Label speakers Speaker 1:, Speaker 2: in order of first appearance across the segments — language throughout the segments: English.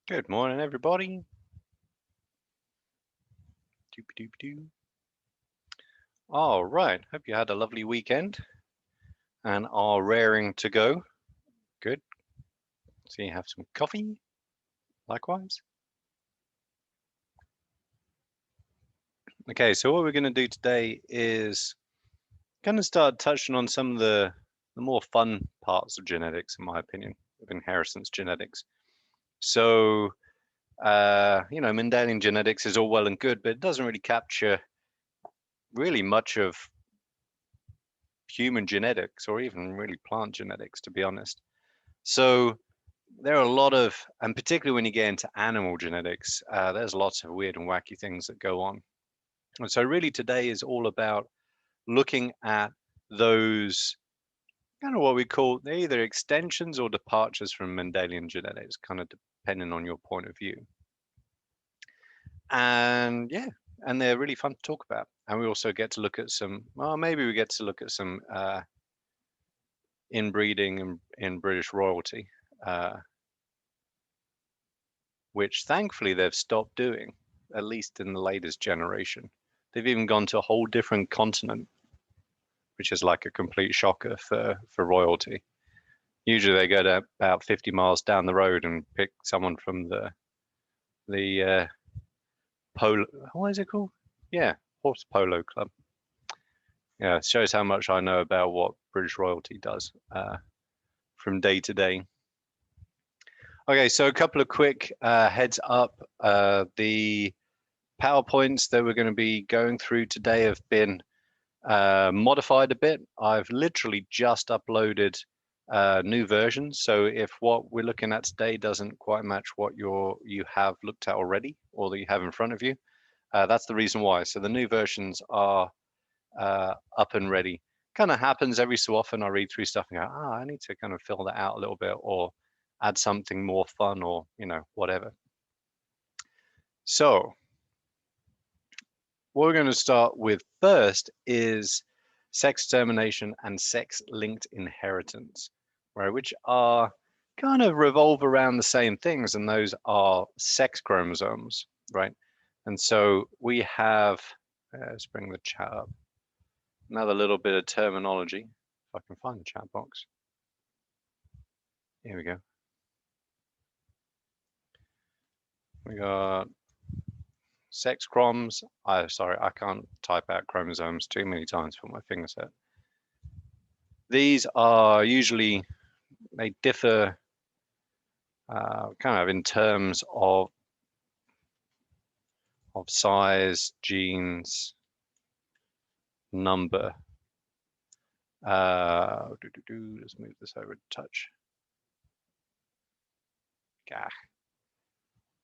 Speaker 1: Good morning, everybody. Doop-a-doop-a-doo. All right. Hope you had a lovely weekend and are raring to go. Good. So you have some coffee, likewise. Okay, so what we're going to do today is kind of start touching on some of the more fun parts of genetics, in my opinion, of inheritance genetics. So, Mendelian genetics is all well and good, but it doesn't really capture really much of human genetics or even really plant genetics, to be honest. So there are a lot of, and particularly when you get into animal genetics, there's lots of weird and wacky things that go on. And so really today is all about looking at those kind of what we call they're either extensions or departures from Mendelian genetics, kind of depending on your point of view. And yeah, and they're really fun to talk about. And we also get to look at some, well, maybe we get to look at some inbreeding in British royalty, which thankfully they've stopped doing, at least in the latest generation. They've even gone to a whole different continent, which is like a complete shocker for royalty. Usually they go to about 50 miles down the road and pick someone from the polo. What is it called? Yeah, horse polo club. Yeah, it shows how much I know about what British royalty does from day to day. Okay, so a couple of quick heads up. The PowerPoints that we're going to be going through today have been modified a bit. I've literally just uploaded new versions. So if what we're looking at today doesn't quite match what you have looked at already or that you have in front of you, that's the reason why. So the new versions are up and ready. Kind of happens every so often. I read through stuff and go, I need to kind of fill that out a little bit or add something more fun or, whatever. So what we're going to start with first is sex determination and sex-linked inheritance, right? Which are kind of revolve around the same things, and those are sex chromosomes, right? And so we have, let's bring the chat up. Another little bit of terminology, if I can find the chat box. Here we go. We got sex chroms. Sorry, I can't type out chromosomes too many times for my fingers hurt. These are usually, they differ kind of in terms of size, genes, number. Let's move this over to touch. Gah.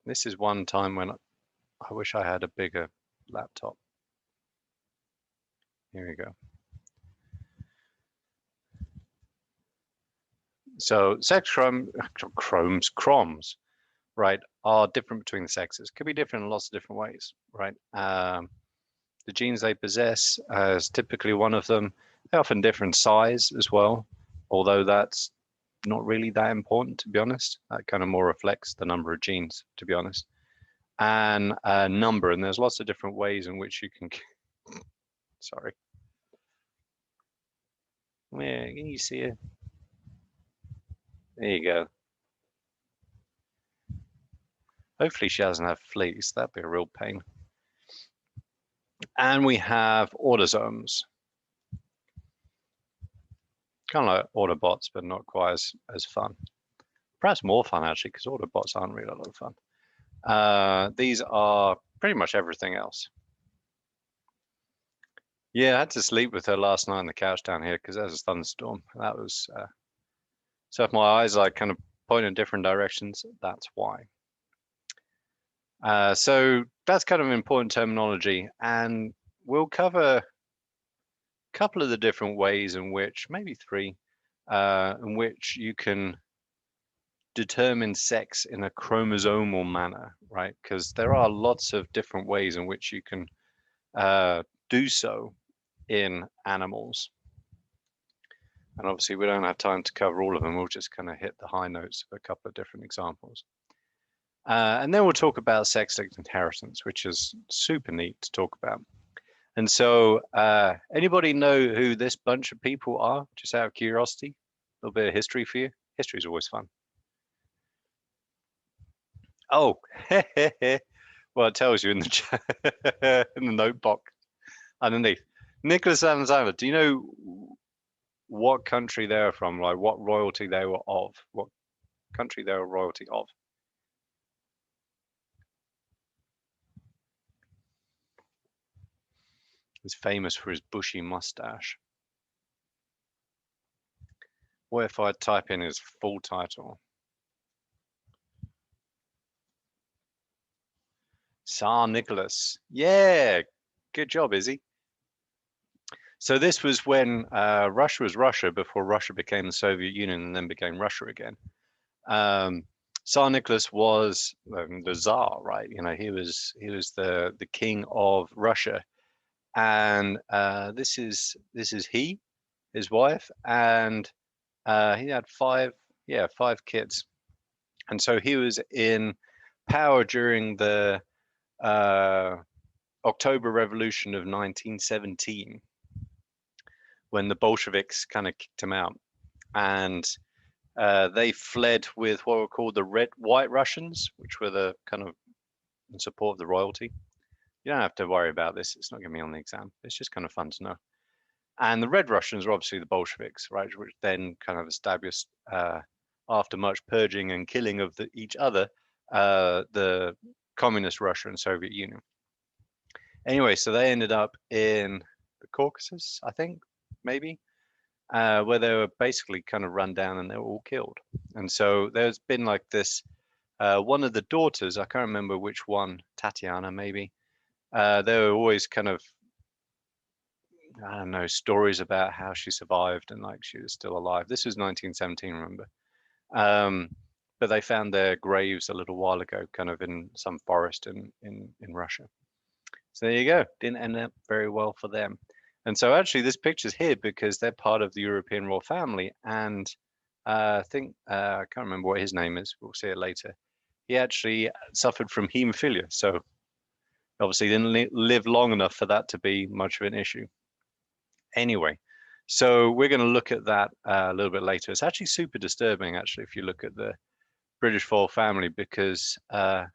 Speaker 1: This is one time when I wish I had a bigger laptop. Here we go. So sex chroms, right, are different between the sexes. Could be different in lots of different ways, right? The genes they possess is typically one of them. They're often different size as well, although that's not really that important, to be honest. That kind of more reflects the number of genes, to be honest. And number, and there's lots of different ways in which you can, sorry. Yeah, can you see it? There you go. Hopefully she doesn't have fleas. That'd be a real pain. And we have autosomes. Kind of like Autobots, but not quite as fun. Perhaps more fun, actually, because Autobots aren't really a lot of fun. These are pretty much everything else. Yeah, I had to sleep with her last night on the couch down here because there was a thunderstorm. That was so if my eyes like kind of point in different directions, that's why. So that's kind of important terminology, and we'll cover a couple of the different ways in which, maybe three, in which you can determine sex in a chromosomal manner, right? Because there are lots of different ways in which you can do so in animals. And obviously we don't have time to cover all of them. We'll just kind of hit the high notes of a couple of different examples. And then we'll talk about sex-linked inheritance, which is super neat to talk about. And so, anybody know who this bunch of people are? Just out of curiosity, a little bit of history for you. History is always fun. Oh, well, it tells you in the chat, in the notebook underneath. Nicholas Alexander, do you know what country they're from? Like what royalty they were of? What country they were royalty of? He's famous for his bushy mustache. What if I type in his full title? Tsar Nicholas. Yeah, good job, Izzy. So this was when Russia was Russia before Russia became the Soviet Union and then became Russia again. Tsar Nicholas was the Tsar, right? You know, he was the king of Russia, and this is he, his wife, and he had five kids, and so he was in power during the October Revolution of 1917, when the Bolsheviks kind of kicked him out, and they fled with what were called the White Russians, which were the kind of in support of the royalty. You don't have to worry about this. It's not going to be on the exam. It's just kind of fun to know. And the Red Russians are obviously the Bolsheviks, right? Which then kind of established, after much purging and killing of each other, the Communist Russia and Soviet Union. Anyway, so they ended up in the Caucasus, I think, maybe, where they were basically kind of run down and they were all killed. And so there's been like this, one of the daughters, I can't remember which one, Tatiana maybe, they were always kind of, I don't know, stories about how she survived and like she was still alive. This was 1917, remember? But they found their graves a little while ago, kind of in some forest in Russia. So there you go. Didn't end up very well for them. And so actually this picture's here because they're part of the European royal family. And I think, I can't remember what his name is. We'll see it later. He actually suffered from hemophilia. So obviously didn't live long enough for that to be much of an issue. Anyway, so we're going to look at that a little bit later. It's actually super disturbing, actually, if you look at the British royal family, because, oh,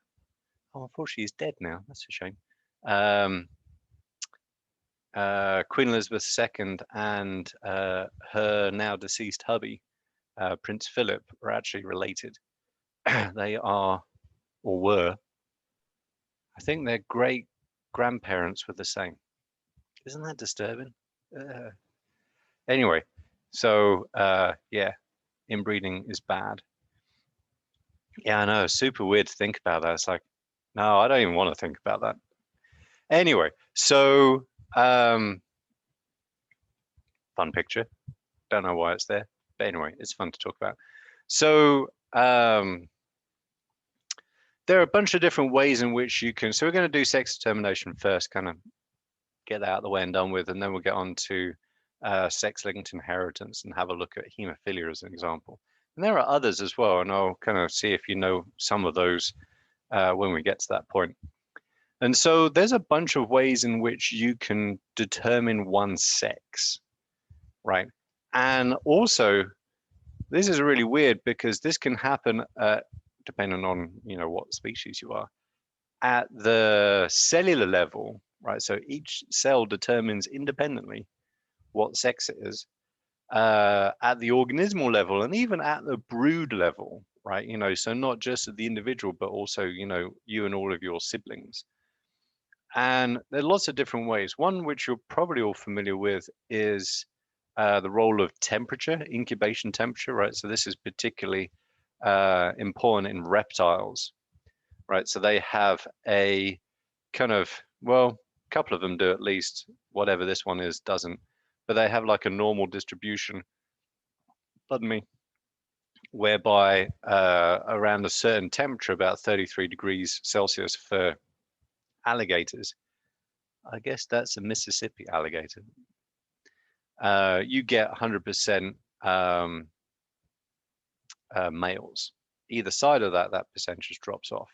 Speaker 1: unfortunately, he's dead now. That's a shame. Queen Elizabeth II and her now deceased hubby, Prince Philip, are actually related. They are, or were, I think their great grandparents were the same. Isn't that disturbing? Anyway, so yeah, inbreeding is bad. Yeah, I know, super weird to think about that. It's like, no, I don't even want to think about that. Anyway, so fun picture. Don't know why it's there, but anyway, it's fun to talk about. So there are a bunch of different ways in which you can, so we're going to do sex determination first, kind of get that out of the way and done with, and then we'll get on to sex-linked inheritance and have a look at hemophilia as an example. And there are others as well, and I'll kind of see if you know some of those when we get to that point. And so there's a bunch of ways in which you can determine one's sex, right? And also, this is really weird because this can happen depending on, you know, what species you are, at the cellular level, right? So each cell determines independently what sex it is, at the organismal level and even at the brood level, right? You know, so not just at the individual, but also, you know, you and all of your siblings. And there are lots of different ways. One which you're probably all familiar with is the role of temperature, incubation temperature, right? So this is particularly important in reptiles, right? So they have a kind of, well, a couple of them do at least, whatever this one is doesn't, but they have like a normal distribution, pardon me, whereby around a certain temperature, about 33 degrees Celsius for alligators, I guess that's a Mississippi alligator, you get 100% males. Either side of that percentage drops off.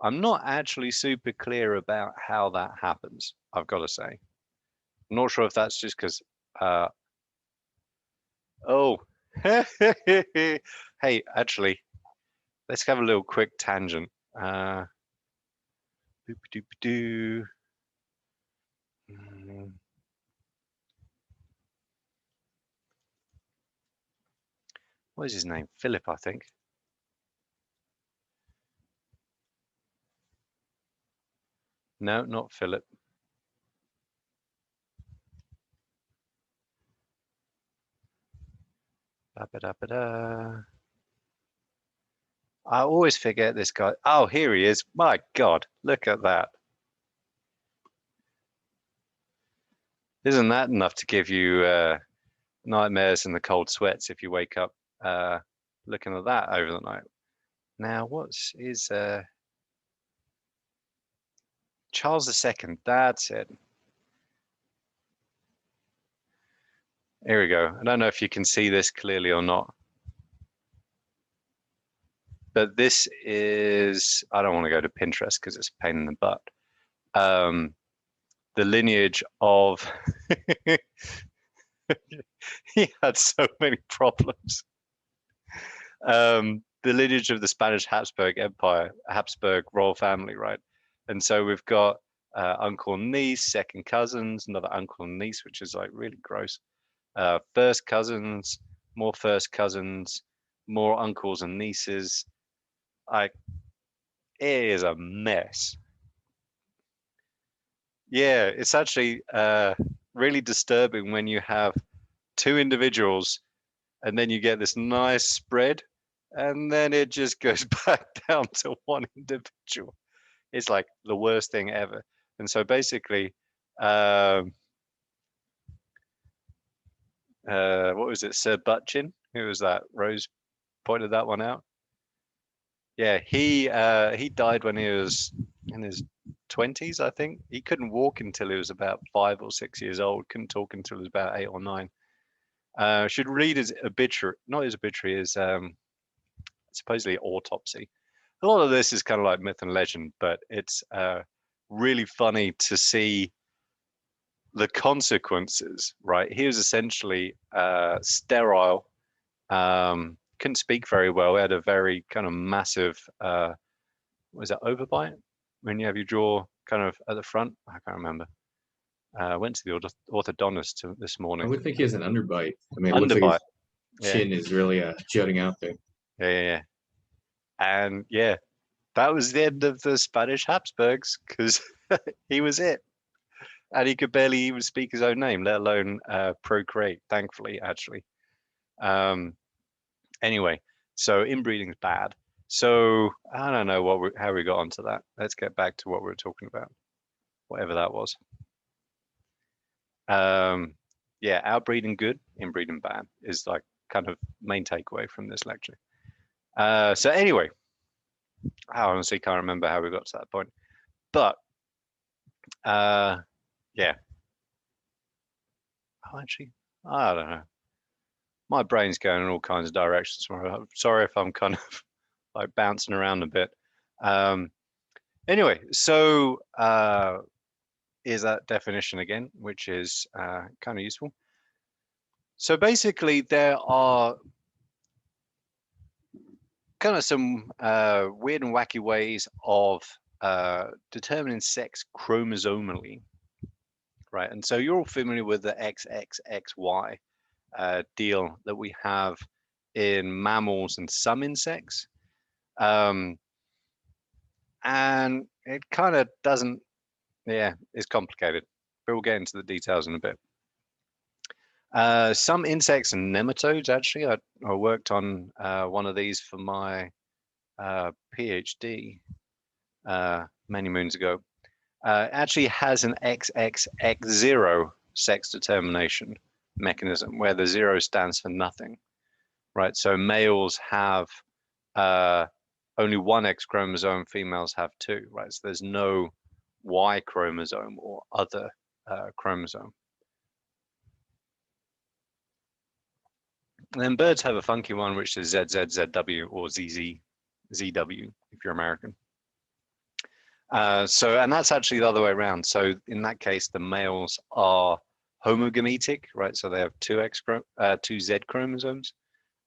Speaker 1: I'm not actually super clear about how that happens, I've got to say. I'm not sure if that's just because, oh, hey, actually, let's have a little quick tangent. Boop-a-doop-a-doo. What is his name? Philip, I think. No, not Philip. Ba-ba-da-ba-da. I always forget this guy. Oh, here he is. My God, look at that. Isn't that enough to give you nightmares and the cold sweats if you wake up looking at that over the night? Now, what's is Charles II? That's it. Here we go. I don't know if you can see this clearly or not, but this is, I don't want to go to Pinterest because it's a pain in the butt. The lineage of, he had so many problems. The lineage of the Spanish Habsburg Empire, Habsburg royal family, right? And so we've got uncle and niece, second cousins, another uncle and niece, which is like really gross. First cousins, more first cousins, more uncles and nieces. Like, it is a mess. Yeah, it's actually really disturbing when you have two individuals and then you get this nice spread and then it just goes back down to one individual. It's like the worst thing ever. And so basically, what was it, Sir Butchin? Who was that? Rose pointed that one out. Yeah, he died when he was in his 20s, I think. He couldn't walk until he was about 5 or 6 years old. Couldn't talk until he was about 8 or 9. Should read his obituary, not his obituary, his supposedly autopsy. A lot of this is kind of like myth and legend, but it's really funny to see the consequences, right? He was essentially sterile, couldn't speak very well, had a very kind of massive, was that overbite? When you have your jaw kind of at the front? I can't remember. Went to the orthodontist this
Speaker 2: I
Speaker 1: morning.
Speaker 2: would think he has an underbite. I mean, it looks like
Speaker 1: Underbite.
Speaker 2: his
Speaker 1: Yeah.
Speaker 2: chin is really jutting out there.
Speaker 1: Yeah. And yeah, that was the end of the Spanish Habsburgs because he was it. And he could barely even speak his own name, let alone procreate, thankfully, actually. Um, anyway, so inbreeding's bad. So I don't know how we got onto that. Let's get back to what we were talking about, whatever that was. Yeah, outbreeding good, inbreeding bad is like kind of main takeaway from this lecture. So anyway, I honestly can't remember how we got to that point, but yeah. Oh, actually, I don't know. My brain's going in all kinds of directions. I'm sorry if I'm kind of like bouncing around a bit. Anyway, so is that definition again, which is kind of useful. So basically, there are kind of some weird and wacky ways of determining sex chromosomally, right? And so you're all familiar with the XXXY deal that we have in mammals and some insects. And it kind of doesn't, yeah, it's complicated, but we'll get into the details in a bit. Some insects and nematodes, actually, I worked on one of these for my PhD many moons ago, actually has an XXX0 sex determination mechanism where the 0 stands for nothing, right? So males have only one X chromosome, females have two, right? So there's no Y chromosome or other chromosome. And then birds have a funky one, which is ZZZW or ZZZW if you're American. And that's actually the other way around. So in that case, the males are homogametic, right? So they have two Z chromosomes,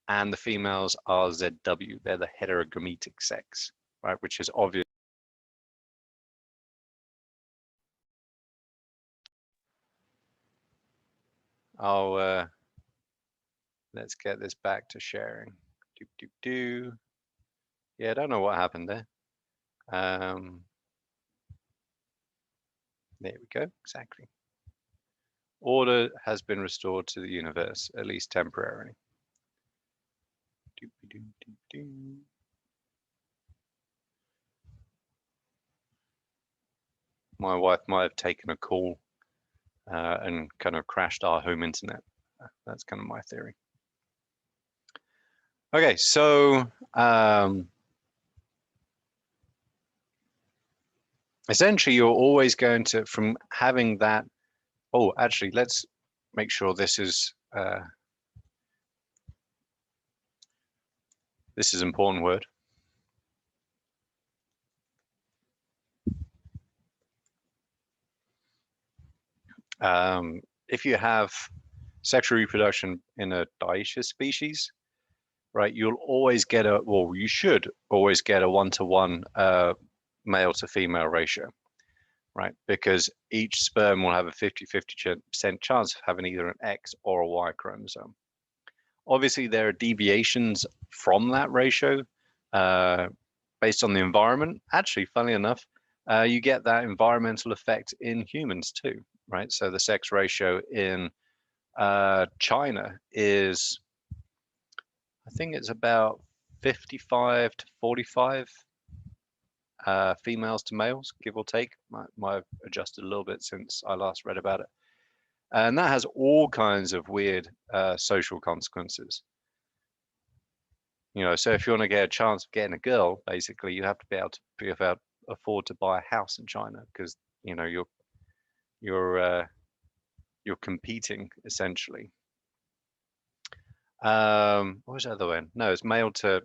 Speaker 1: and the females are ZW. They're the heterogametic sex, right? Which is obvious. Let's get this back to sharing. Yeah, I don't know what happened there. There we go, exactly. Order has been restored to the universe, at least temporarily. My wife might have taken a call and kind of crashed our home internet. That's kind of my theory. Okay, so essentially you're always going to, from having that, oh, actually, let's make sure this is an important word. If you have sexual reproduction in a dioecious species, right, you'll always get you should always get a 1-to-1 male to female ratio, right? Because each sperm will have a 50-50% chance of having either an X or a Y chromosome. Obviously, there are deviations from that ratio based on the environment. Actually, funnily enough, you get that environmental effect in humans too, right? So the sex ratio in China is, I think it's about 55 to 45 females to males, give or take. Might have adjusted a little bit since I last read about it. And that has all kinds of weird social consequences. You know, so if you want to get a chance of getting a girl, basically you have to be able to afford to buy a house in China, because you know you're competing essentially. What was the other one? No, it's male to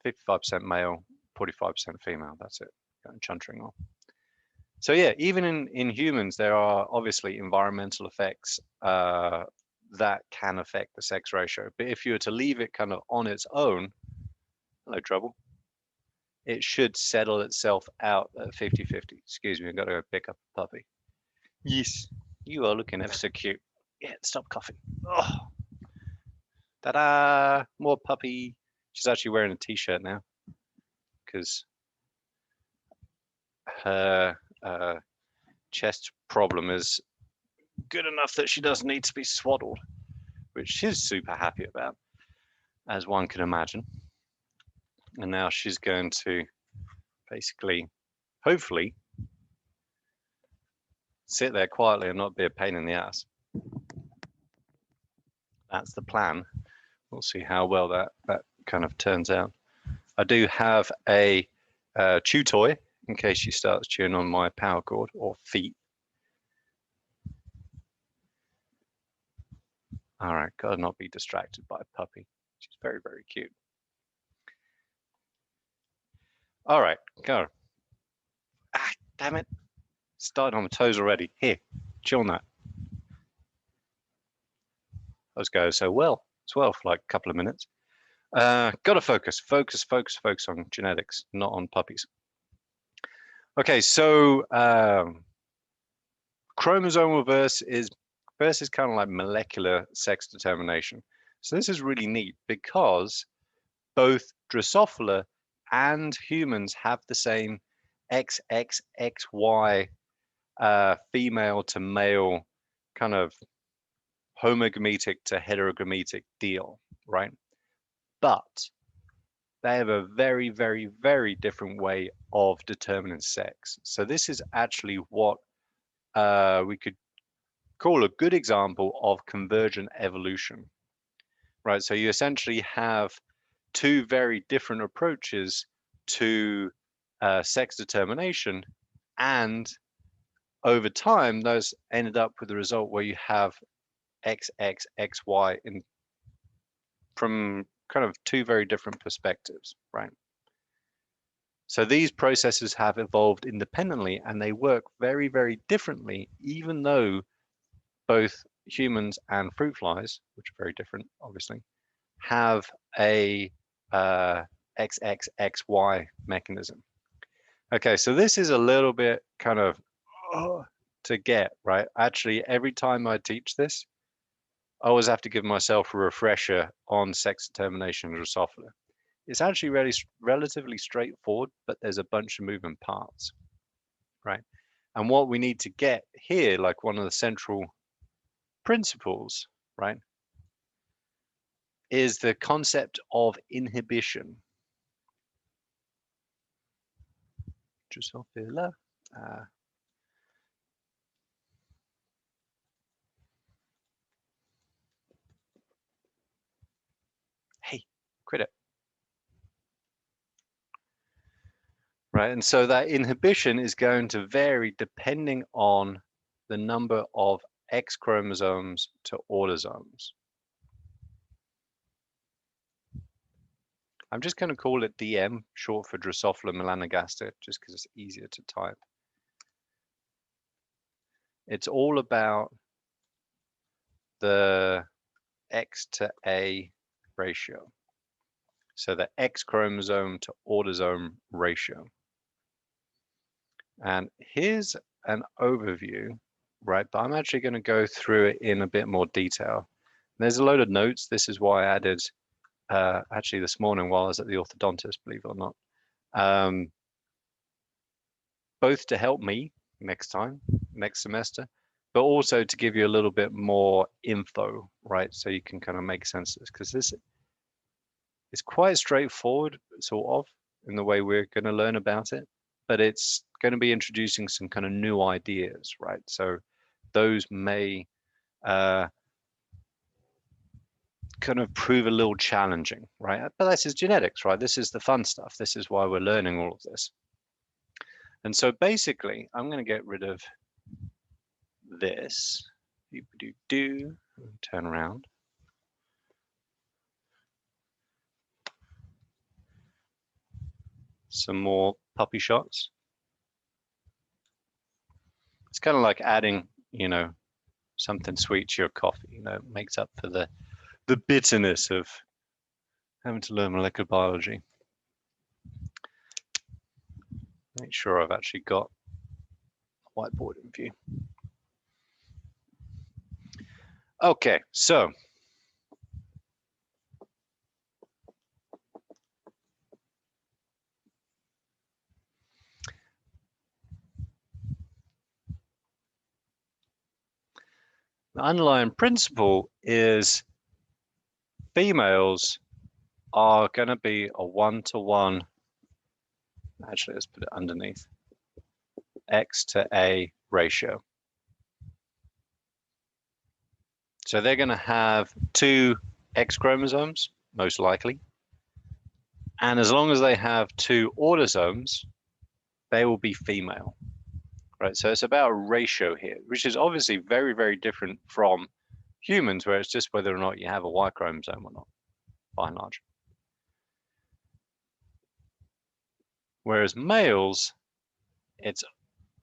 Speaker 1: 55% male, 45% female. That's it. Chuntering on. So yeah, even in humans, there are obviously environmental effects that can affect the sex ratio. But if you were to leave it kind of on its own, hello trouble, it should settle itself out at 50-50. Excuse me, I've got to go pick up a puppy. Yes, you are looking ever so cute. Yeah, stop coughing. Oh, ta-da! More puppy. She's actually wearing a t-shirt now because her chest problem is good enough that she doesn't need to be swaddled, which she's super happy about, as one can imagine. And now she's going to basically, hopefully, sit there quietly and not be a pain in the ass. That's the plan. We'll see how well that kind of turns out. I do have a chew toy in case she starts chewing on my power cord or feet. All right, gotta not be distracted by a puppy. She's very, very cute. All right, go. Ah, damn it. Starting on the toes already. Here, chew on that. Those go so well as well for like a couple of minutes. Gotta focus on genetics, not on puppies. Okay, so chromosomal versus kind of like molecular sex determination. So this is really neat because both Drosophila and humans have the same XXXY female to male kind of homogametic to heterogametic deal, right? But they have a very, very, very different way of determining sex. So this is actually what we could call a good example of convergent evolution, right? So you essentially have two very different approaches to sex determination, and over time, those ended up with the result where you have XXXY from kind of two very different perspectives, right? So these processes have evolved independently and they work very, very differently, even though both humans and fruit flies, which are very different, obviously, have a XXXY mechanism. Okay, so this is a little bit kind of to get, right? Actually, every time I teach this, I always have to give myself a refresher on sex determination and Drosophila. It's actually really relatively straightforward, but there's a bunch of moving parts, right? And what we need to get here, like one of the central principles, right, is the concept of inhibition. Drosophila. Hey, quit it. Right, and so that inhibition is going to vary depending on the number of X chromosomes to autosomes. I'm just going to call it DM, short for Drosophila melanogaster, just because it's easier to type. It's all about the X to A ratio. So the X chromosome to autosome ratio. And here's an overview, right? But I'm actually going to go through it in a bit more detail. There's a load of notes. This is why I added, actually this morning while I was at the orthodontist, believe it or not, both to help me next time, next semester, but also to give you a little bit more info, right? So you can kind of make sense of this, because this is quite straightforward, sort of, in the way we're going to learn about it, but it's going to be introducing some kind of new ideas, right? So those may kind of prove a little challenging, right? But this is genetics, right? This is the fun stuff. This is why we're learning all of this. And so basically, I'm going to get rid of this. Turn around. Some more puppy shots. It's kind of like adding, you know, something sweet to your coffee. You know, it makes up for the bitterness of having to learn molecular biology. Make sure I've actually got a whiteboard in view. Okay, so the underlying principle is females are going to be a 1-to-1. Actually, let's put it underneath. X to A ratio. So they're going to have 2 X chromosomes, most likely. And as long as they have 2 autosomes, they will be female. Right? So it's about a ratio here, which is obviously very, very different from humans, where it's just whether or not you have a Y chromosome or not, by and large. Whereas males, it's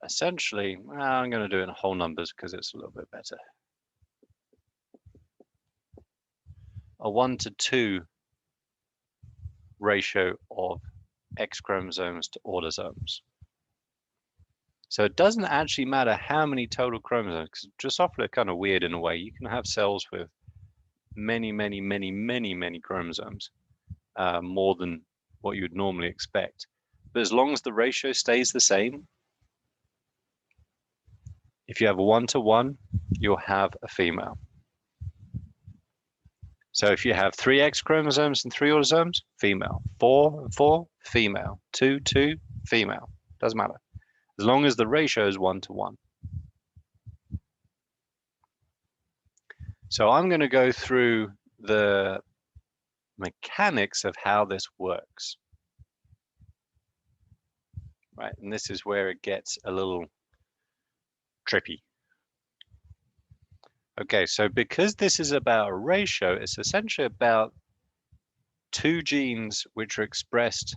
Speaker 1: essentially, well, I'm going to do it in whole numbers because it's a little bit better. A 1-to-2 ratio of X chromosomes to autosomes. So it doesn't actually matter how many total chromosomes, because Drosophila are kind of weird in a way. You can have cells with many, many, many, many, many chromosomes, more than what you would normally expect. But as long as the ratio stays the same, if you have a 1-to-1, you'll have a female. So if you have 3 X chromosomes and 3 autosomes, female. 4, female. 2, female. Doesn't matter. As long as the ratio is 1-to-1. So I'm going to go through the mechanics of how this works. Right, and this is where it gets a little trippy. Okay, so because this is about a ratio, it's essentially about 2 genes which are expressed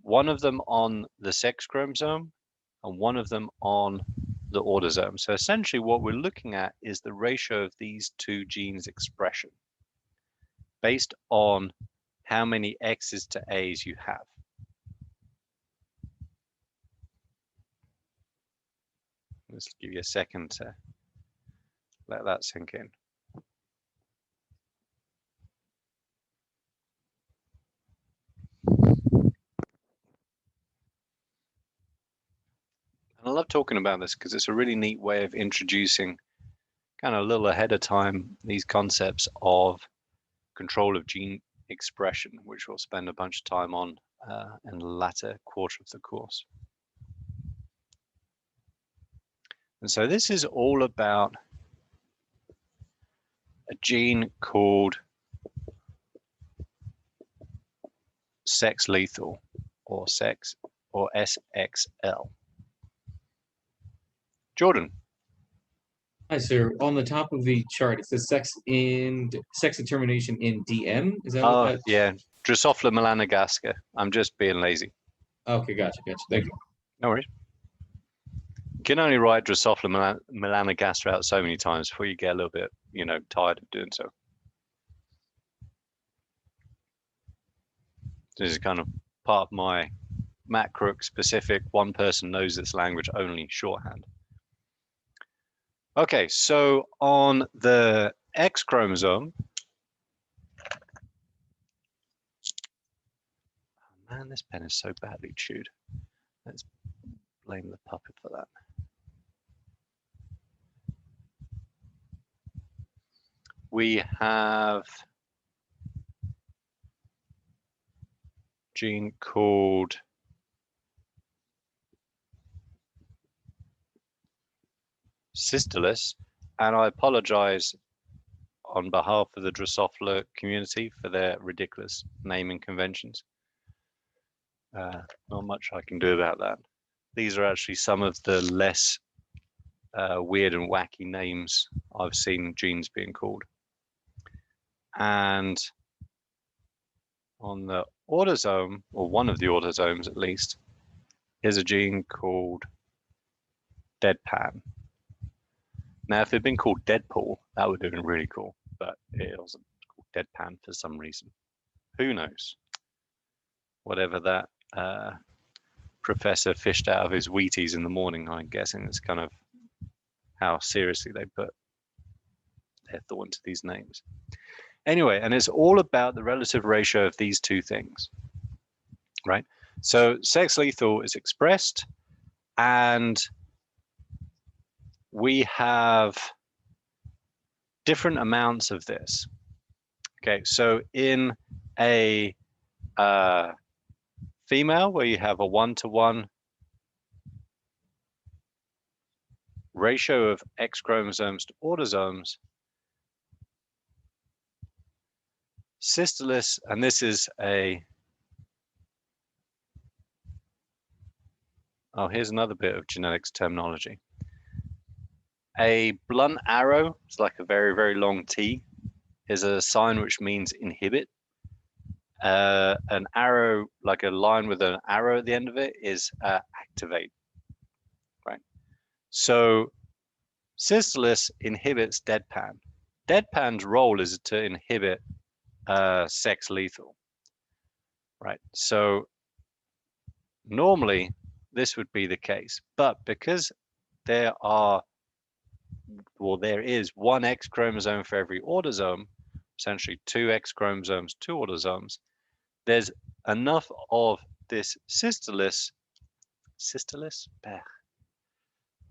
Speaker 1: one of them on the sex chromosome and one of them on the autosome. So essentially what we're looking at is the ratio of these two genes expression based on how many X's to A's you have. Let's give you a second to let that sink in. And I love talking about this because it's a really neat way of introducing kind of a little ahead of time these concepts of control of gene expression, which we'll spend a bunch of time on in the latter quarter of the course. And so this is all about a gene called sex lethal or SXL. Jordan.
Speaker 2: Hi, sir. On the top of the chart, it says sex determination in DM. Is that what that?
Speaker 1: Yeah, Drosophila melanogaster. I'm just being lazy.
Speaker 2: Okay, gotcha. Thank you.
Speaker 1: No worries. You can only write Drosophila melanogaster out so many times before you get a little bit, tired of doing so. This is kind of part of my Matt Crook specific one person knows this language only shorthand. Okay, so on the X chromosome, oh man, this pen is so badly chewed. Let's blame the puppet for that. We have a gene called Cystulus, and I apologize on behalf of the Drosophila community for their ridiculous naming conventions. Not much I can do about that. These are actually some of the less weird and wacky names I've seen genes being called. And on the autosome, or one of the autosomes at least, is a gene called deadpan. Now, if it had been called Deadpool, that would have been really cool, but it wasn't called deadpan for some reason. Who knows? Whatever that professor fished out of his Wheaties in the morning, I'm guessing it's kind of how seriously they put their thought into these names. Anyway, and it's all about the relative ratio of these two things, right? So sex lethal is expressed, and we have different amounts of this. Okay, so in a female where you have a 1-to-1 ratio of X chromosomes to autosomes, Cystulus, and this is here's another bit of genetics terminology. A blunt arrow, it's like a very, very long T, is a sign which means inhibit. An arrow, like a line with an arrow at the end of it, is activate, right? So Cystulus inhibits deadpan. Deadpan's role is to inhibit sex lethal, right? So normally this would be the case, but because there is one X chromosome for every autosome, essentially 2 X chromosomes, 2 autosomes, there's enough of this cystulus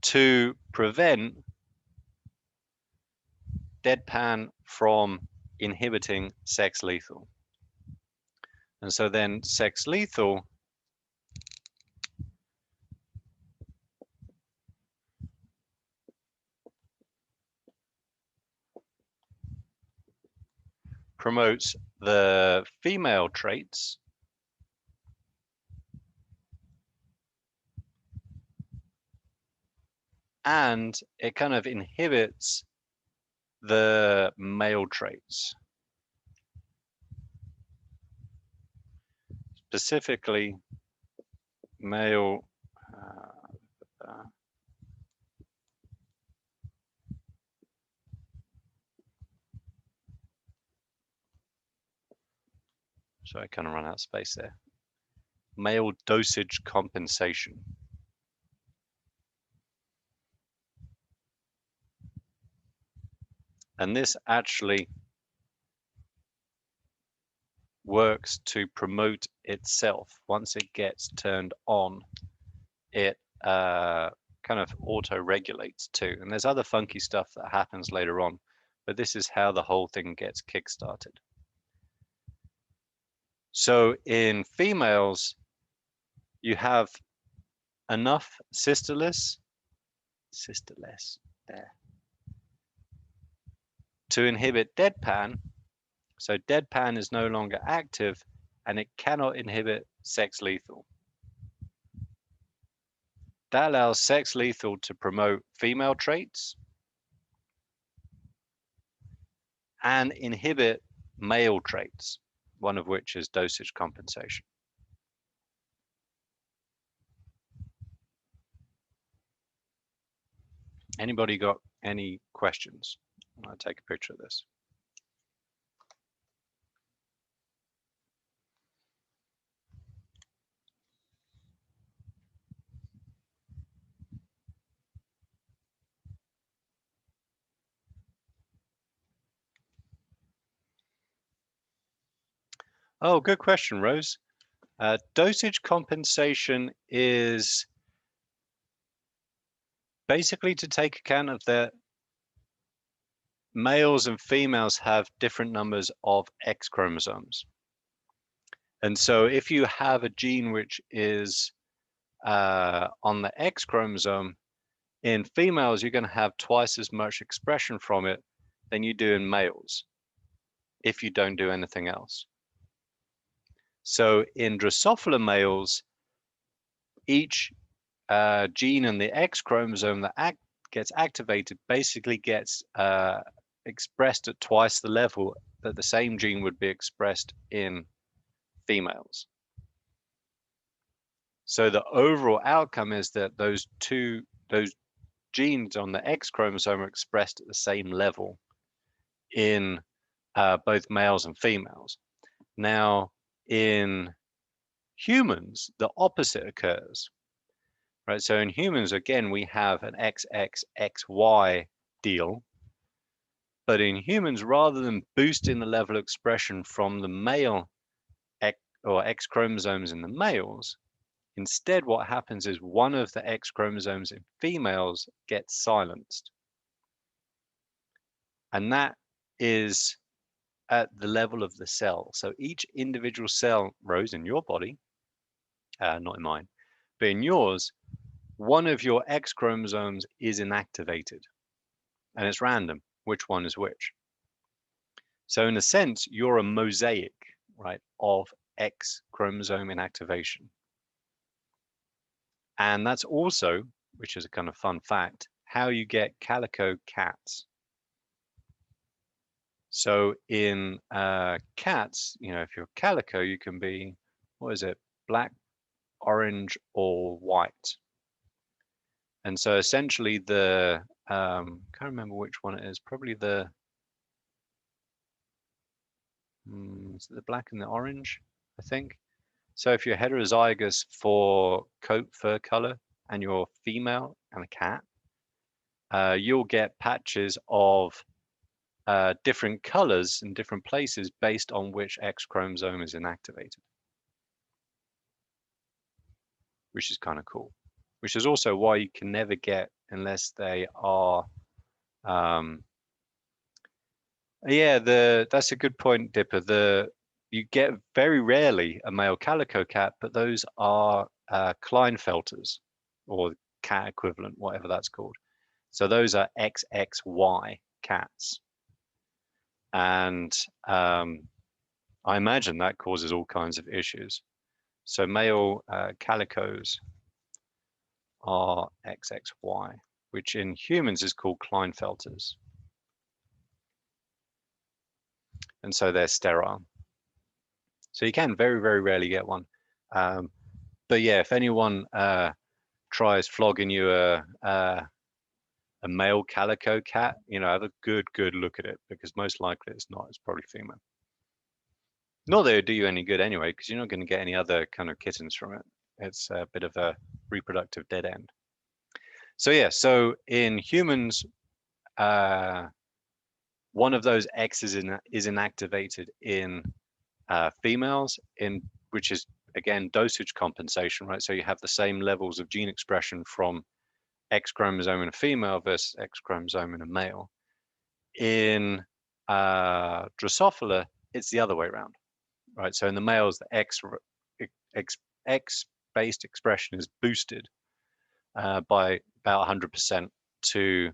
Speaker 1: to prevent deadpan from inhibiting sex lethal. And so then sex lethal promotes the female traits and it kind of inhibits the male traits. Specifically, male so I kind of run out of space there. Male dosage compensation. And this actually works to promote itself. Once it gets turned on, it kind of auto-regulates too. And there's other funky stuff that happens later on, but this is how the whole thing gets kickstarted. So in females, you have enough cystoles there to inhibit deadpan. So deadpan is no longer active and it cannot inhibit sex lethal. That allows sex lethal to promote female traits and inhibit male traits, one of which is dosage compensation. Anybody got any questions? I'll take a picture of this. Oh, good question, Rose. Dosage compensation is basically to take account of that males and females have different numbers of X chromosomes. And so if you have a gene which is on the X chromosome, in females, you're going to have twice as much expression from it than you do in males if you don't do anything else. So in Drosophila males, each gene in the X chromosome that gets activated basically gets expressed at twice the level that the same gene would be expressed in females. So the overall outcome is that those genes on the X chromosome are expressed at the same level in both males and females. Now, in humans, the opposite occurs, right? So in humans, again, we have an XXXY deal. But in humans, rather than boosting the level of expression from the male X chromosomes in the males, instead what happens is one of the X chromosomes in females gets silenced. And that is at the level of the cell. So each individual cell, Rose, in your body, not in mine, but in yours, one of your X chromosomes is inactivated. And it's random which one is which. So in a sense, you're a mosaic, right, of X chromosome inactivation. And that's also, which is a kind of fun fact, how you get calico cats. So in cats, you know, if you're calico, you can be, what is it, black, orange, or white. And so essentially the, can't remember which one it is, probably the, is it the black and the orange, I think. So if you're heterozygous for coat fur color and you're female and a cat, you'll get patches of different colors in different places based on which X chromosome is inactivated, which is kind of cool. Which is also why you can never get, unless they are, yeah, that's a good point, Dipper. You get very rarely a male calico cat, but those are Klinefelters or cat equivalent, whatever that's called. So those are XXY cats. And I imagine that causes all kinds of issues. So male calicos are XXY, which in humans is called Klinefelters. And so they're sterile. So you can very, very rarely get one. But But yeah, if anyone tries flogging you a male calico cat, have a good look at it, because most likely it's not. It's probably female. Not that it'd do you any good anyway, because you're not going to get any other kind of kittens from it. It's a bit of a reproductive dead end. So yeah, so in humans, one of those X's is inactivated in females, which is again dosage compensation, right? So you have the same levels of gene expression from X chromosome in a female versus X chromosome in a male. In Drosophila, it's the other way around, right? So in the males, the X-based expression is boosted by about 100% to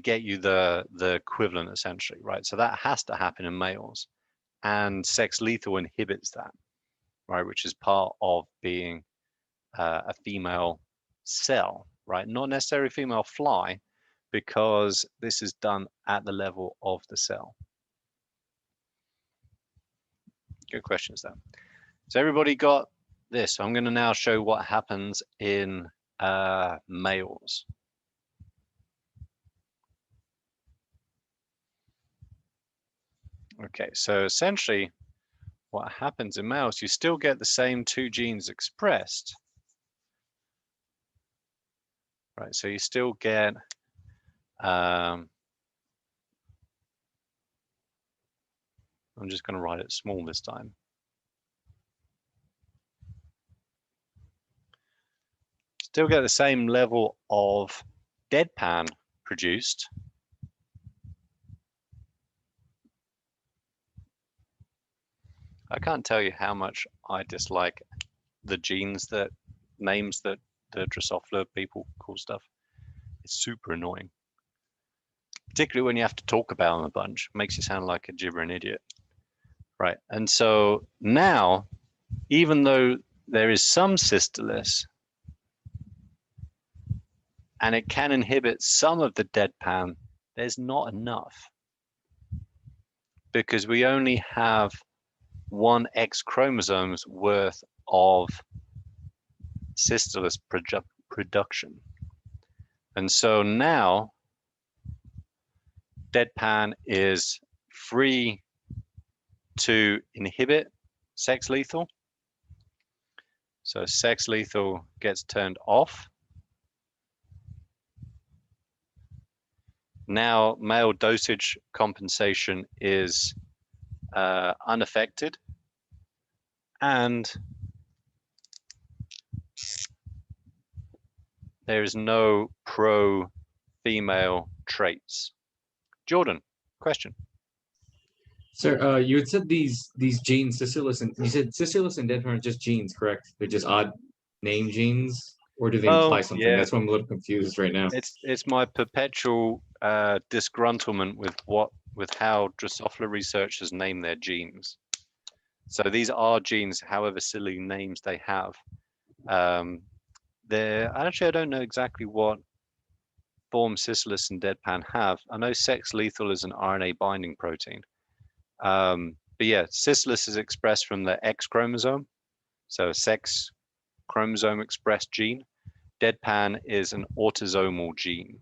Speaker 1: get you the equivalent, essentially, right? So that has to happen in males, and sex lethal inhibits that, right? Which is part of being a female cell, right? Not necessarily female fly, because this is done at the level of the cell. Good questions there. So everybody got this. I'm going to now show what happens in males. Okay, so essentially what happens in males, you still get the same two genes expressed, right? So you still get I'm just going to write it small this time. Still get the same level of deadpan produced. I can't tell you how much I dislike the names that the Drosophila people call stuff. It's super annoying. Particularly when you have to talk about them a bunch. It makes you sound like a gibbering idiot. Right, and so now, even though there is some cystolus, and it can inhibit some of the deadpan, there's not enough. Because we only have one X chromosomes worth of cystolus production. And so now, deadpan is free to inhibit sex lethal. So sex lethal gets turned off. Now male dosage compensation is unaffected, and there is no pro-female traits. Jordan, question.
Speaker 2: Sir, you had said these genes, cystolus, and you said cystolus and deadpan are just genes, correct? They're just odd name genes, or do they imply something?
Speaker 1: Yeah.
Speaker 2: That's why I'm a little confused right now.
Speaker 1: It's my perpetual disgruntlement with how Drosophila researchers name their genes. So these are genes, however silly names they have. Actually, I don't know exactly what form cystolus and deadpan have. I know sex lethal is an RNA binding protein. But yeah, cystolus is expressed from the X chromosome, so a sex chromosome expressed gene. Deadpan is an autosomal gene.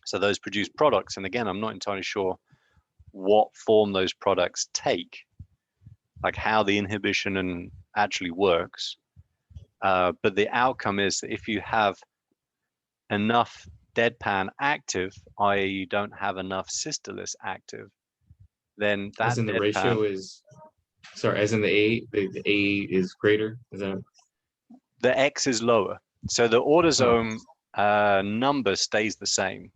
Speaker 1: So those produce products. And again, I'm not entirely sure what form those products take, like how the inhibition actually works. But the outcome is that if you have enough deadpan active, i.e. you don't have enough cystolus active, then that
Speaker 2: as in the
Speaker 1: deadpan,
Speaker 2: ratio is, sorry, as in the A is greater? Is that?
Speaker 1: The X is lower. So the autosome number stays the same,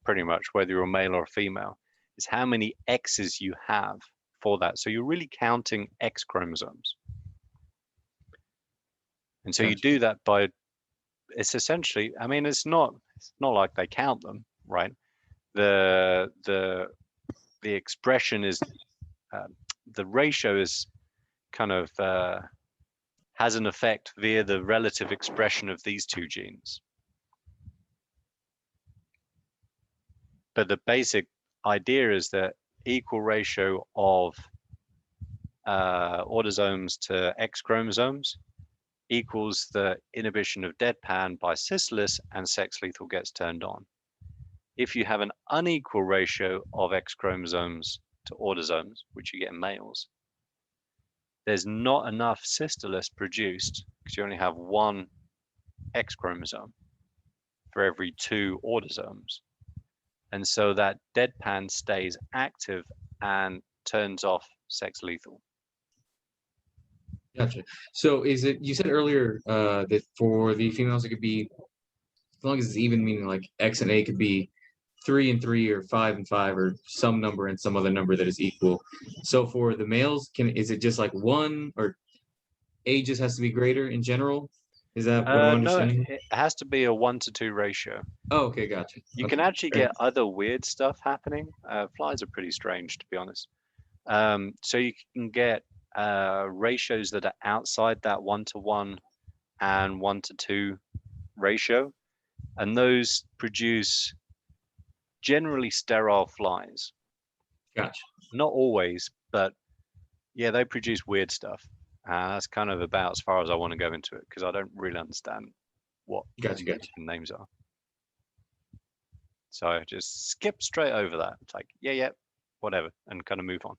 Speaker 1: pretty much, whether you're a male or a female. It's how many X's you have for that. So you're really counting X chromosomes. And so you do that by, it's essentially, I mean, it's not like they count them, right? The expression is, the ratio is kind of, has an effect via the relative expression of these two genes. But the basic idea is that equal ratio of autosomes to X chromosomes equals the inhibition of deadpan by Systalis, and sex lethal gets turned on. If you have an unequal ratio of X chromosomes to autosomes, which you get in males, there's not enough Systalis produced because you only have one X chromosome for every 2 autosomes. And so that deadpan stays active and turns off sex lethal.
Speaker 2: Gotcha. So is it, you said earlier that for the females it could be, as long as it's even, meaning like X and A could be 3 and 3 or 5 and 5 or some number and some other number that is equal. So for the males, is it just like 1, or A just has to be greater in general? Is that what I'm
Speaker 1: No,
Speaker 2: understanding?
Speaker 1: it has to be a 1-to-2 ratio.
Speaker 2: Oh, okay, gotcha.
Speaker 1: You
Speaker 2: Okay,
Speaker 1: can actually
Speaker 2: great.
Speaker 1: get other weird stuff happening. Flies are pretty strange, to be honest. So you can get ratios that are outside that 1-to-1 and 1-to-2 ratio, and those produce generally sterile flies.
Speaker 2: Gotcha.
Speaker 1: Not always, but yeah, they produce weird stuff. That's kind of about as far as I want to go into it because I don't really understand what
Speaker 2: Gotcha.
Speaker 1: the names are. So I just skip straight over that. It's like, yeah, whatever, and kind of move on.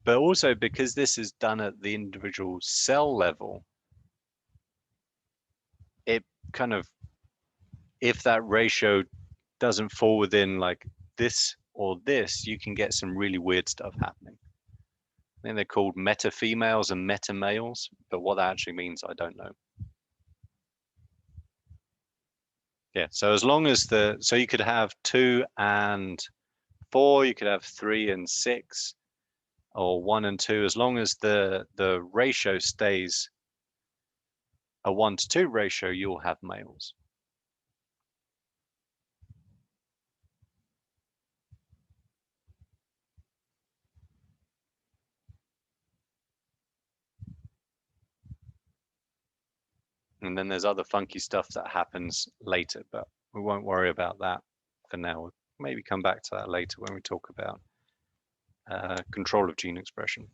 Speaker 1: But also because this is done at the individual cell level, it kind of, if that ratio doesn't fall within like this or this, you can get some really weird stuff happening. I think they're called meta females and meta males, but what that actually means, I don't know. Yeah, so as long as so you could have 2 and 4, you could have 3 and 6, or 1 and 2, as long as the ratio stays a 1-to-2 ratio, you'll have males. And then there's other funky stuff that happens later, but we won't worry about that for now. We'll maybe come back to that later when we talk about control of gene expression.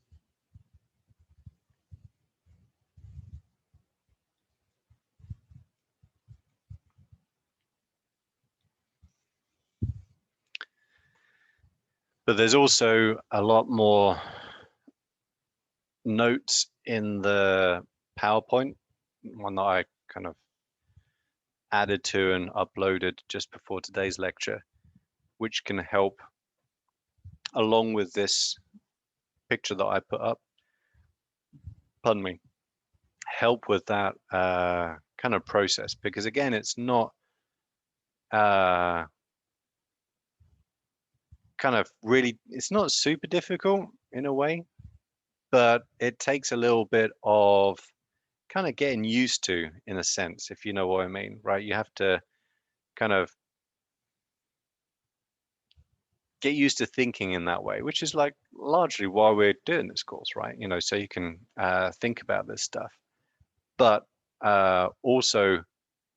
Speaker 1: But there's also a lot more notes in the PowerPoint, one that I kind of added to and uploaded just before today's lecture, which can help along with this picture that I put up, pardon me, help with that kind of process. Because again, it's not kind of really, it's not super difficult in a way, but it takes a little bit of kind of getting used to, in a sense, if you know what I mean, right? You have to kind of get used to thinking in that way, which is like largely why we're doing this course, right? You know, so you can think about this stuff. But also,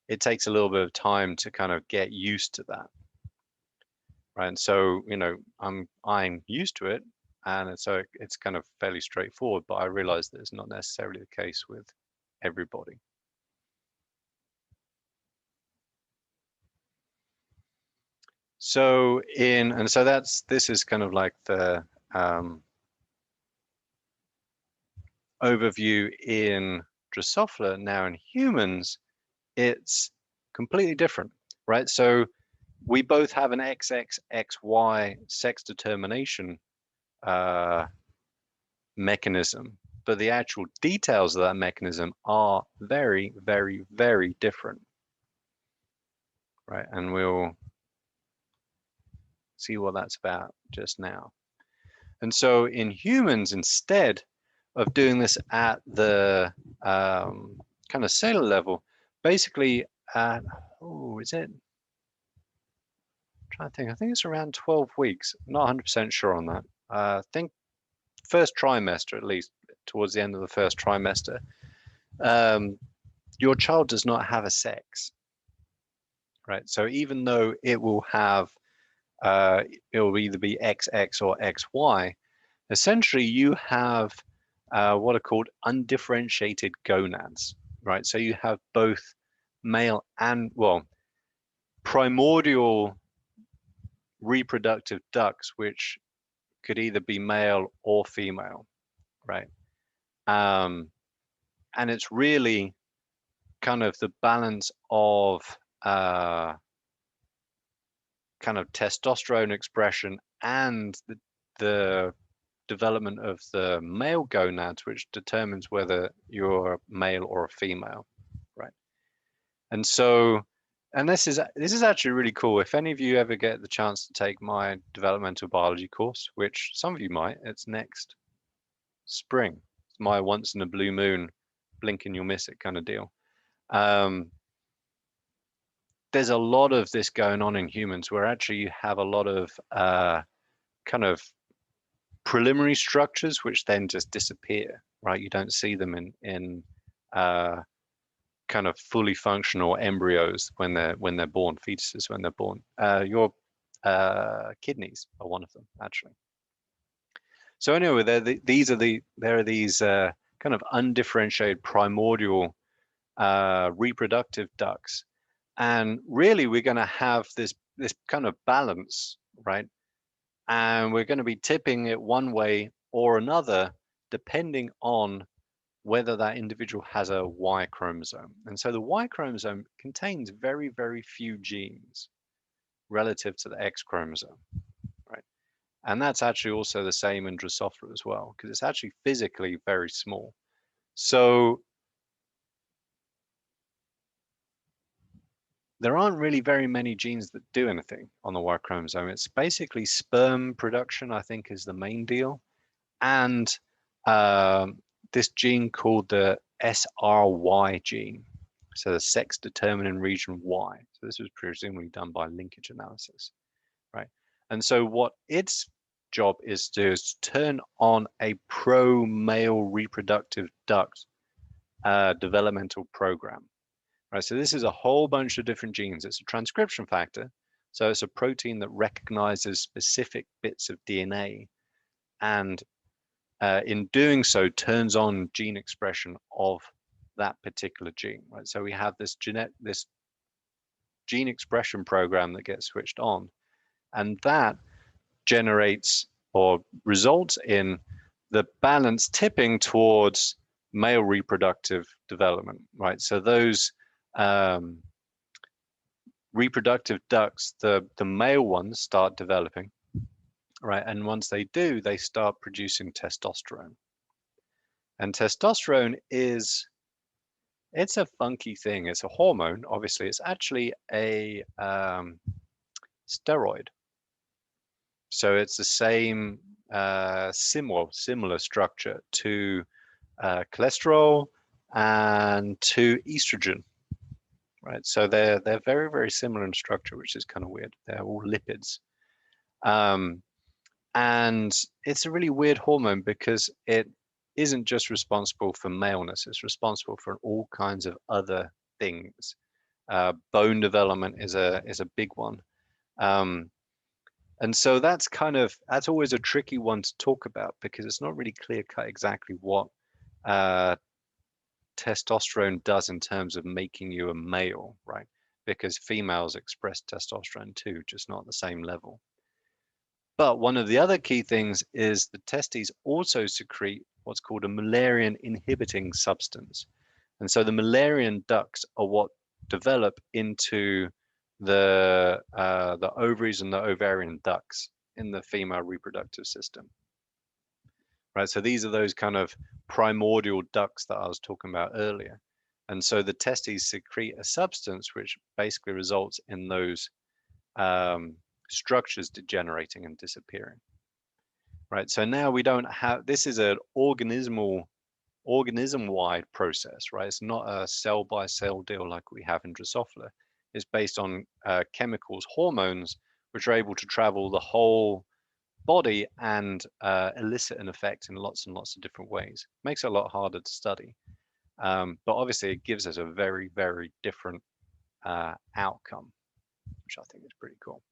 Speaker 1: it takes a little bit of time to kind of get used to that, right? And so, you know, I'm used to it, and so it's kind of fairly straightforward. But I realize that it's not necessarily the case with everybody. So this is kind of like the overview in Drosophila. Now in humans, it's completely different, right? So we both have an XXXY sex determination mechanism, but the actual details of that mechanism are very, very, very different, right? And we'll see what that's about just now. And so in humans, instead of doing this at the kind of cellular level, basically at, is it? I'm trying to think. I think it's around 12 weeks. I'm not 100% sure on that. I think first trimester, at least towards the end of the first trimester, your child does not have a sex, right? So even though it will have it will either be XX or XY. Essentially, you have what are called undifferentiated gonads, right? So you have both male and, well, primordial reproductive ducts, which could either be male or female, right? And it's really kind of the balance of kind of testosterone expression and the development of the male gonads, which determines whether you're a male or a female, right? And so, and this is actually really cool. If any of you ever get the chance to take my developmental biology course, which some of you might, it's next spring. It's my once in a blue moon, blink and you'll miss it kind of deal. There's a lot of this going on in humans where actually you have a lot of kind of preliminary structures which then just disappear, right? You don't see them in kind of fully functional embryos when they're born, fetuses when they're born. Your kidneys are one of them, actually. So anyway, there are these kind of undifferentiated primordial reproductive ducts, and really we're going to have this kind of balance, right? And we're going to be tipping it one way or another depending on whether that individual has a Y chromosome. And so the Y chromosome contains very, very few genes relative to the X chromosome, right? And that's actually also the same in Drosophila as well, because it's actually physically very small. So there aren't really very many genes that do anything on the Y chromosome. It's basically sperm production, I think, is the main deal. And this gene called the SRY gene, so the sex determining region Y. So this was presumably done by linkage analysis, right? And so what its job is to do is turn on a pro-male reproductive duct developmental program, right? So this is a whole bunch of different genes. It's a transcription factor, so it's a protein that recognizes specific bits of DNA, and in doing so, turns on gene expression of that particular gene, right? So we have this gene expression program that gets switched on, and that generates or results in the balance tipping towards male reproductive development, right? So those reproductive ducts, the male ones start developing, right? And once they do, they start producing testosterone. And testosterone it's a funky thing. It's a hormone, obviously. It's actually a steroid. So it's the same similar structure to cholesterol and to estrogen, right? So they're very, very similar in structure, which is kind of weird. They're all lipids. And it's a really weird hormone because it isn't just responsible for maleness, it's responsible for all kinds of other things. Bone development is a big one. And so that's always a tricky one to talk about because it's not really clear cut exactly what testosterone does in terms of making you a male, right? Because females express testosterone too, just not at the same level. But one of the other key things is the testes also secrete what's called a Mullerian inhibiting substance. And so the Mullerian ducts are what develop into the ovaries and the ovarian ducts in the female reproductive system. Right, so these are those kind of primordial ducts that I was talking about earlier. And so the testes secrete a substance which basically results in those structures degenerating and disappearing. Right, so now we don't have, this is an organism-wide process, right? It's not a cell-by-cell deal like we have in Drosophila. It's based on chemicals, hormones, which are able to travel the whole body and elicit an effect in lots and lots of different ways. Makes it a lot harder to study. But obviously it gives us a very, very different outcome, which I think is pretty cool.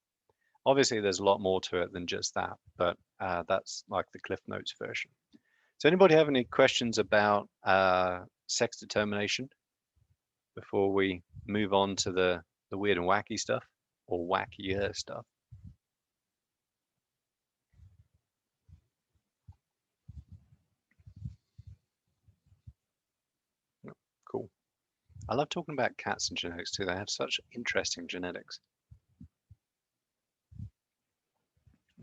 Speaker 1: Obviously, there's a lot more to it than just that, but that's like the Cliff Notes version. Does anybody have any questions about sex determination before we move on to the weird and wacky stuff, or wackier stuff? No. Cool. I love talking about cats and genetics too. They have such interesting genetics.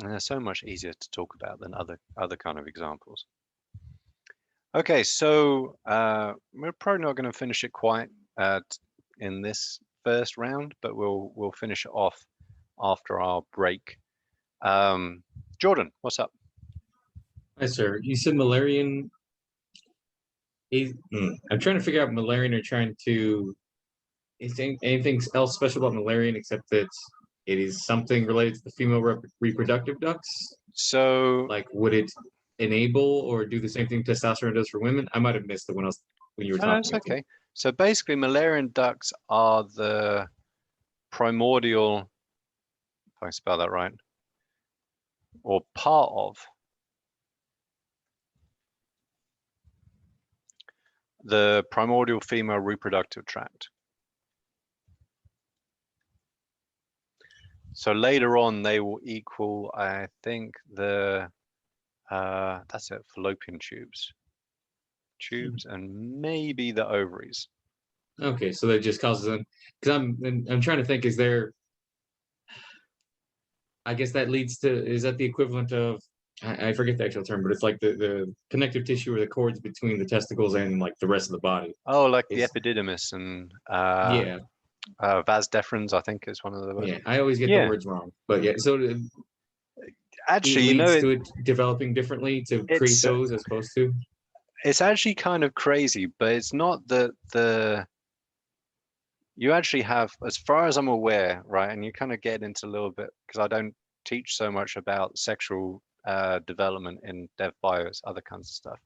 Speaker 1: And they're so much easier to talk about than other kind of examples. Okay, so we're probably not going to finish it quite in this first round, but we'll finish it off after our break. Jordan, what's up?
Speaker 2: Hi, sir. You said Malarian. I'm trying to figure out Malarian or trying to. Is anything else special about Malarian except that it is something related to the female reproductive ducts?
Speaker 1: So,
Speaker 2: Like, would it enable or do the same thing testosterone does for women? I might have missed it when you were
Speaker 1: no,
Speaker 2: talking.
Speaker 1: it's okay. So basically, Malarian ducts are the primordial, if I spell that right, or part of the primordial female reproductive tract. So later on, they will equal, I think, that's it, fallopian tubes, and maybe the ovaries.
Speaker 2: Okay, so that just causes them. Because I'm trying to think. Is there? I guess that leads to. Is that the equivalent of? I forget the actual term, but it's like the connective tissue or the cords between the testicles and like the rest of the body.
Speaker 1: Oh, like the
Speaker 2: Is
Speaker 1: epididymis and
Speaker 2: yeah,
Speaker 1: vas deferens, I think is one of the words.
Speaker 2: yeah. I always get the
Speaker 1: Yeah,
Speaker 2: words wrong, but yeah. So it
Speaker 1: actually,
Speaker 2: leads to it developing differently to create
Speaker 1: it's
Speaker 2: those as opposed to.
Speaker 1: it's actually kind of crazy, but it's not that you actually have, as far as I'm aware, right, and you kind of get into a little bit because I don't teach so much about sexual development in dev bios, other kinds of stuff.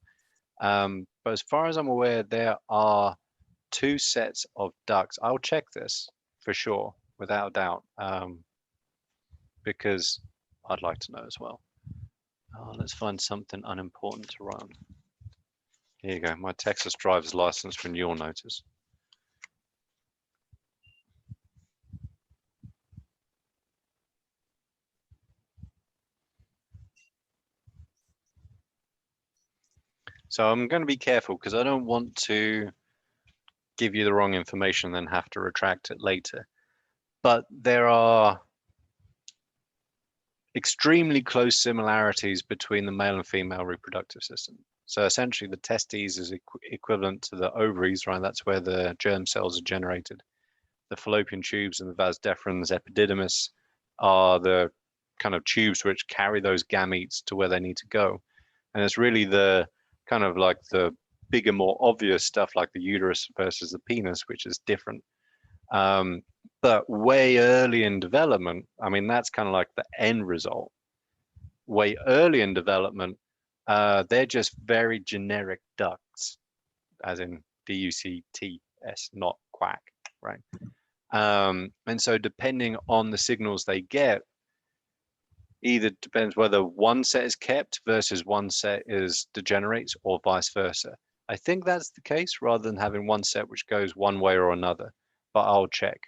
Speaker 1: But as far as I'm aware, there are two sets of ducts. I'll check this for sure, without a doubt, because I'd like to know as well. Let's find something unimportant to run. Here you go, my Texas driver's license renewal notice. So I'm going to be careful because I don't want to give you the wrong information and then have to retract it later. But there are extremely close similarities between the male and female reproductive system. So essentially the testes is equivalent to the ovaries, right? That's where the germ cells are generated. The fallopian tubes and the vas deferens, epididymis are the kind of tubes which carry those gametes to where they need to go. And it's really the kind of like the bigger, more obvious stuff like the uterus versus the penis, which is different. But way early in development, I mean, that's kind of like the end result. Way early in development, they're just very generic ducts, as in DUCTS, not quack, right? And so depending on the signals they get, either depends whether one set is kept versus one set is degenerates or vice versa. I think that's the case rather than having one set which goes one way or another, but I'll check.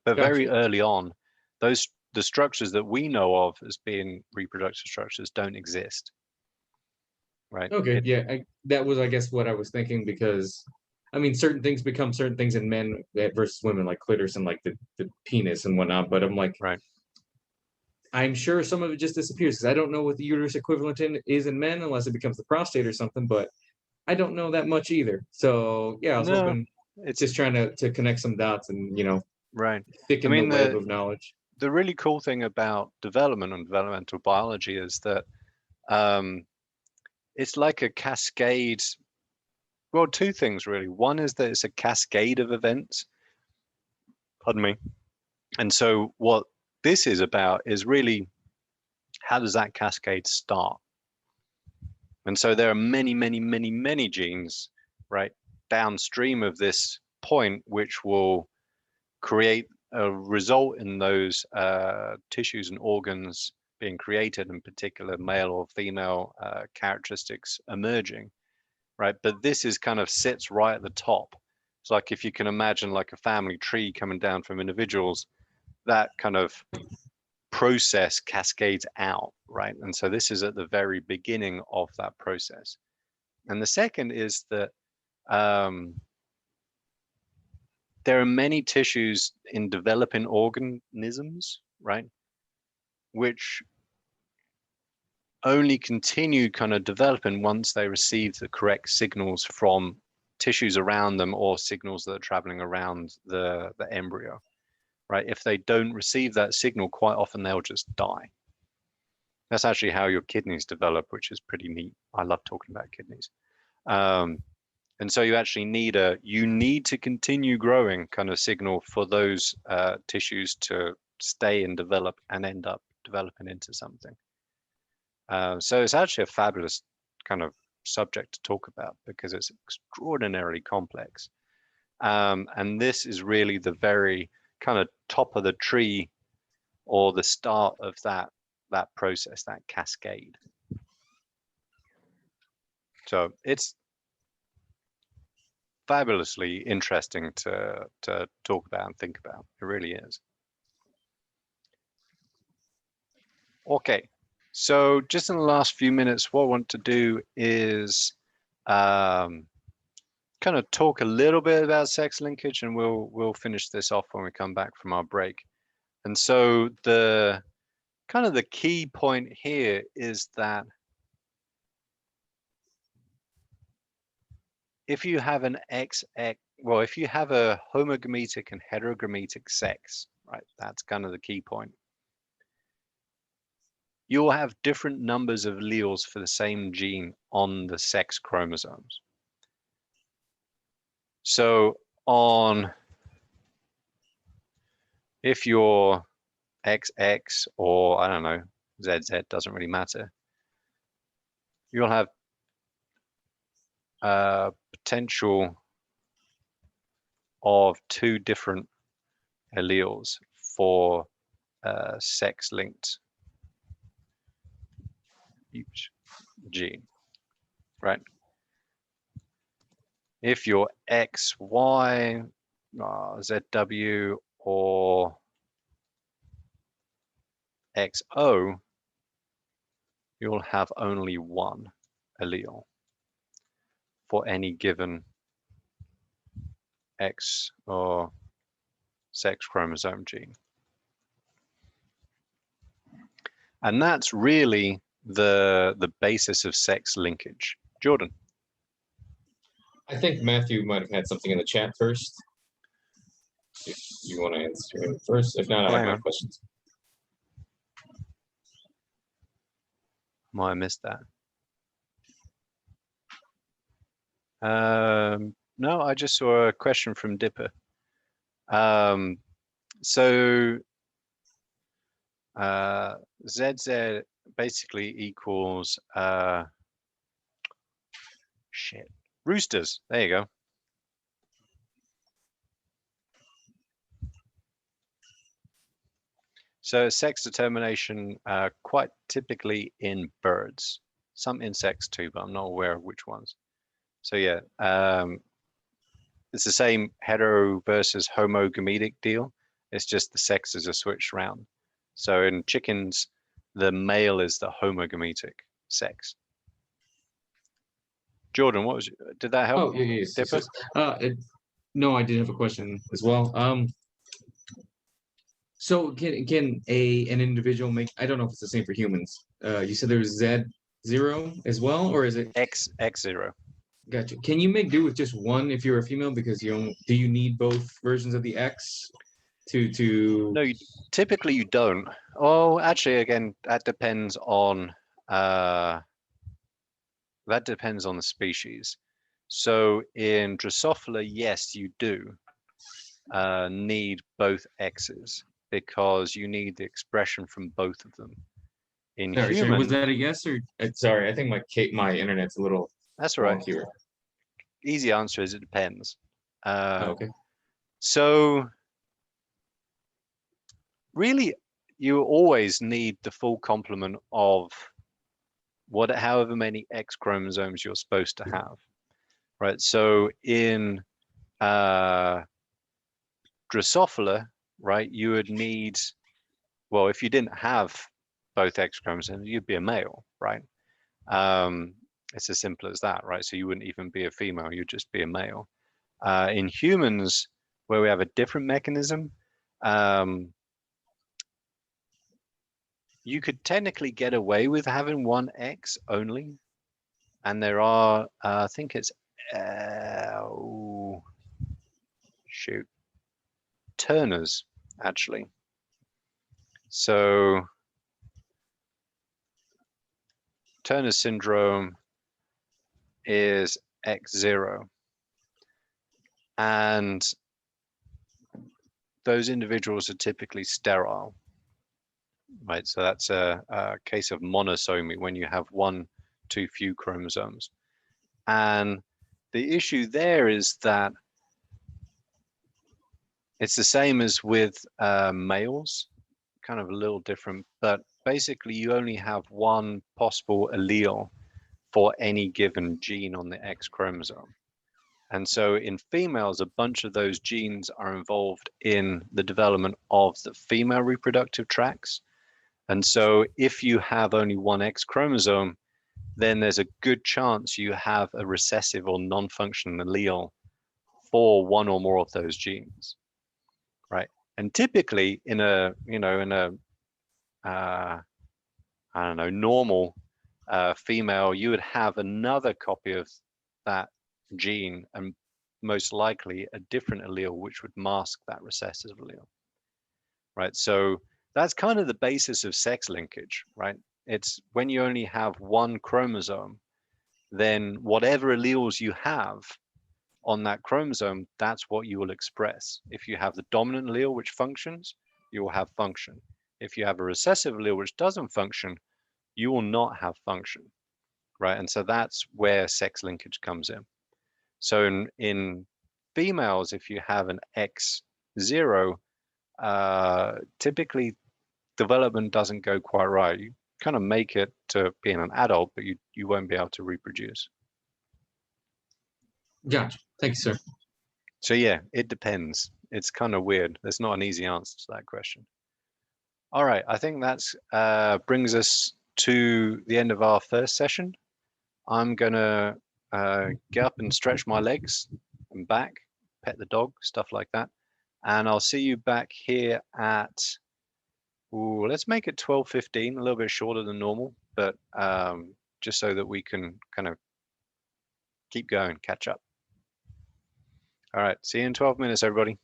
Speaker 1: But very
Speaker 2: Gotcha.
Speaker 1: early on, the structures that we know of as being reproductive structures don't exist, right?
Speaker 2: Okay, yeah, that was, I guess, what I was thinking because, I mean, certain things become certain things in men versus women, like clitoris and like the penis and whatnot. But I'm like,
Speaker 1: Right.
Speaker 2: I'm sure some of it just disappears because I don't know what the uterus equivalent is in men unless it becomes the prostate or something. But I don't know that much either. So yeah, I was
Speaker 1: No,
Speaker 2: hoping
Speaker 1: it's
Speaker 2: just trying to connect some dots and
Speaker 1: right. I
Speaker 2: thicken the
Speaker 1: mean,
Speaker 2: web of knowledge.
Speaker 1: the really cool thing about development and developmental biology is that it's like a cascade. Well, two things really. One is that it's a cascade of events. Pardon me. And so what this is about is really how does that cascade start? And so there are many, many, many, many genes, right, downstream of this point, which will create a result in those tissues and organs being created, in particular male or female characteristics emerging, right? But this is kind of sits right at the top. It's like if you can imagine like a family tree coming down from individuals, that kind of process cascades out, right? And so this is at the very beginning of that process. And the second is that there are many tissues in developing organisms, right, which only continue kind of developing once they receive the correct signals from tissues around them or signals that are traveling around the embryo, right? If they don't receive that signal, quite often they'll just die. That's actually how your kidneys develop, which is pretty neat. I love talking about kidneys. And so you actually need to continue growing kind of signal for those tissues to stay and develop and end up developing into something. So it's actually a fabulous kind of subject to talk about because it's extraordinarily complex. And this is really the very kind of top of the tree or the start of that process, that cascade. So it's fabulously interesting to talk about and think about. It really is. Okay, so just in the last few minutes, what I want to do is kind of talk a little bit about sex linkage, and we'll finish this off when we come back from our break. And so the kind of the key point here is that if you have an XX, well, if you have a homogametic and heterogametic sex, right, that's kind of the key point. You'll have different numbers of alleles for the same gene on the sex chromosomes. So if you're XX or I don't know, ZZ, doesn't really matter, you'll have potential of 2 different alleles for sex-linked each gene, right? If you're XY, ZW, or XO, you'll have only 1 allele for any given X or sex chromosome gene. And that's really the basis of sex linkage. Jordan.
Speaker 2: I think Matthew might have had something in the chat first. If you want to answer him first. If not, I have my questions.
Speaker 1: Might have missed that. No, I just saw a question from Dipper. So ZZ basically equals roosters. There you go. So sex determination quite typically in birds, some insects too, but I'm not aware of which ones. So yeah, it's the same hetero versus homogametic deal. It's just the sexes are switched around. So in chickens, the male is the homogametic sex. Jordan, did that help?
Speaker 2: Oh, yes. No, I did have a question as well. So can an individual make, I don't know if it's the same for humans. You said there's Z0 as well, or is it
Speaker 1: X0?
Speaker 2: Gotcha. Can you make do with just one if you're a female? Because do you need both versions of the X to?
Speaker 1: No, typically you don't. Oh, actually, again, that depends on the species. So in Drosophila, yes, you do need both X's because you need the expression from both of them. In human,
Speaker 2: was that a yes or? Sorry, I think my internet's a little.
Speaker 1: That's all right. Here. Easy answer is it depends.
Speaker 2: Okay.
Speaker 1: So really, you always need the full complement of however many X chromosomes you're supposed to have, right? So in Drosophila, right, you would need, well, if you didn't have both X chromosomes, you'd be a male, right? It's as simple as that, right? So you wouldn't even be a female, you'd just be a male. In humans, where we have a different mechanism, you could technically get away with having one X only. And there are, I think it's, Turner's, actually. So Turner's syndrome is X0. And those individuals are typically sterile, right? So that's a case of monosomy, when you have one too few chromosomes. And the issue there is that it's the same as with males, kind of a little different, but basically you only have one possible allele for any given gene on the X chromosome. And so in females, a bunch of those genes are involved in the development of the female reproductive tracts. And so if you have only one X chromosome, then there's a good chance you have a recessive or non-functioning allele for one or more of those genes, right? And typically in a, I don't know, normal female, you would have another copy of that gene, and most likely a different allele which would mask that recessive allele, right? So that's kind of the basis of sex linkage, right? It's when you only have one chromosome, then whatever alleles you have on that chromosome, that's what you will express. If you have the dominant allele which functions, you will have function. If you have a recessive allele which doesn't function, you will not have function, right? And so that's where sex linkage comes in. So in females, if you have an X0, typically development doesn't go quite right. You kind of make it to being an adult, but you won't be able to reproduce.
Speaker 2: Gotcha. Thank you, sir.
Speaker 1: So yeah, it depends. It's kind of weird. There's not an easy answer to that question. All right, I think that's brings us to the end of our first session. I'm gonna get up and stretch my legs and back, pet the dog, stuff like that. And I'll see you back here at, let's make it 12:15, a little bit shorter than normal, but just so that we can kind of keep going, catch up. All right, see you in 12 minutes, everybody.